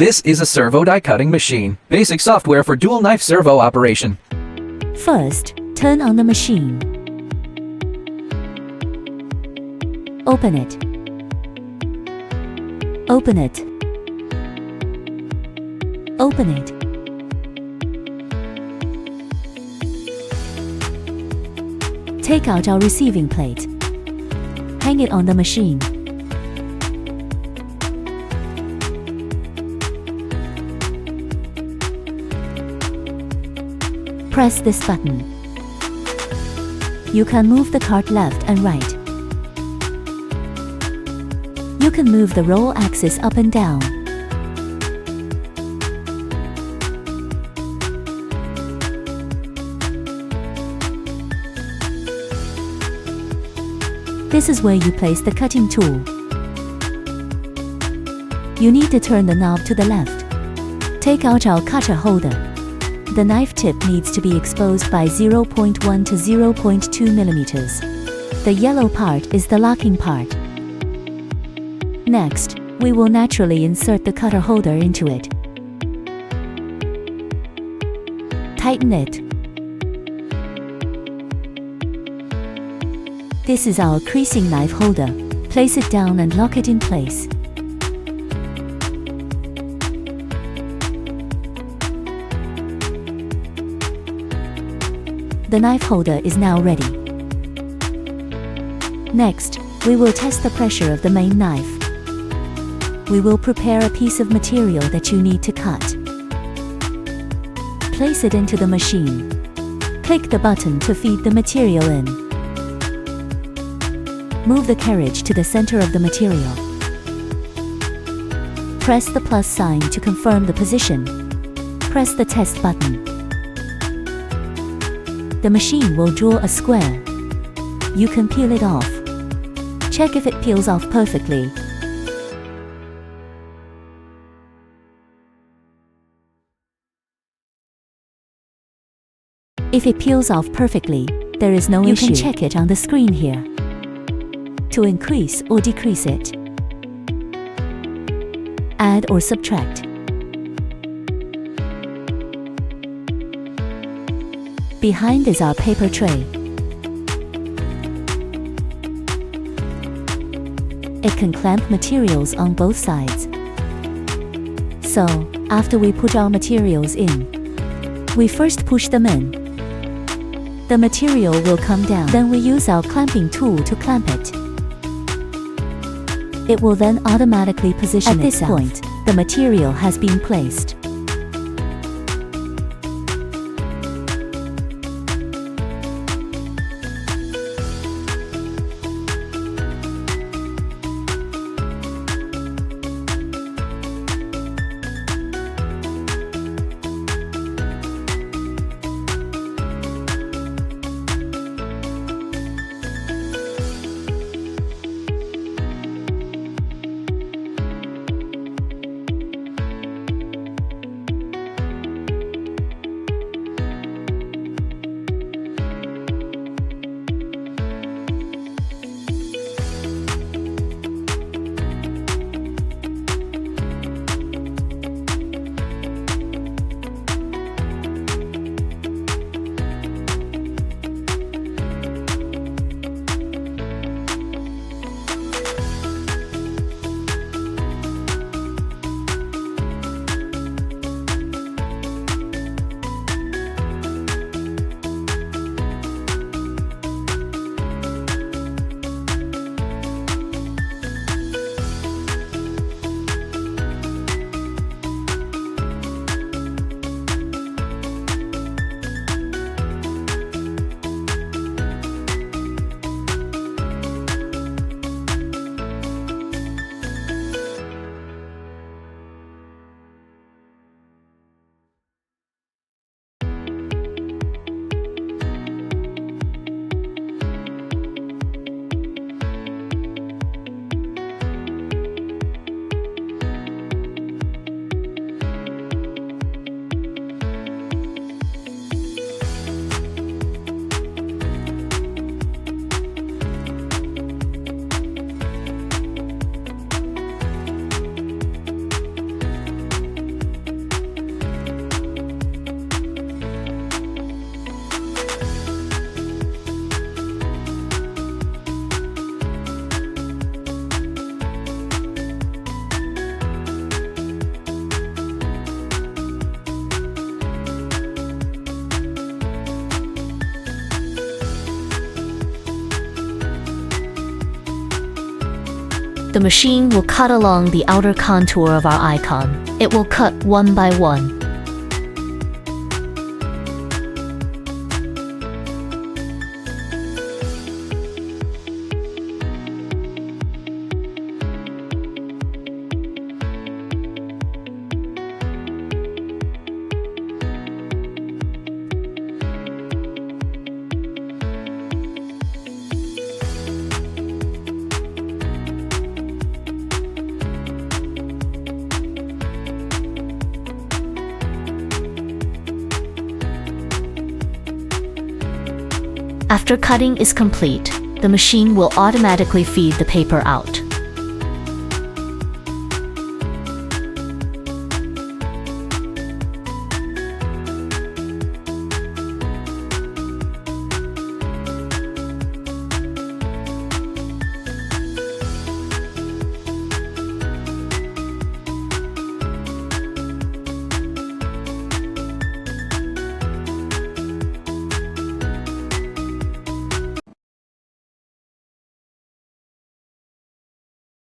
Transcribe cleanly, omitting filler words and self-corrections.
This is a servo die cutting machine. Basic software for dual knife servo operation. First, turn on the machine. Open it. Open it. Open it. Take out our receiving plate. Hang it on the machine. Press this button. You can move the cart left and right. You can move the roll axis up and down. This is where you place the cutting tool. You need to turn the knob to the left. Take out our cutter holder. The knife tip needs to be exposed by 0.1 to 0.2 millimeters. The yellow part is the locking part. Next, we will naturally insert the cutter holder into it. Tighten it. This is our creasing knife holder. Place it down and lock it in place. The knife holder is now ready. Next, we will test the pressure of the main knife. We will prepare a piece of material that you need to cut. Place it into the machine. Click the button to feed the material in. Move the carriage to the center of the material. Press the plus sign to confirm the position. Press the test button. The machine will draw a square. You can peel it off. Check if it peels off perfectly. If it peels off perfectly, there is no issue. You can check it on the screen here. To increase or decrease it. Add or subtract. Behind is our paper tray. It can clamp materials on both sides. So, after we put our materials in, we first push them in. The material will come down. Then we use our clamping tool to clamp it. It will then automatically position itself. At this point, the material has been placed. The machine will cut along the outer contour of our icon. It will cut one by one. After cutting is complete, the machine will automatically feed the paper out.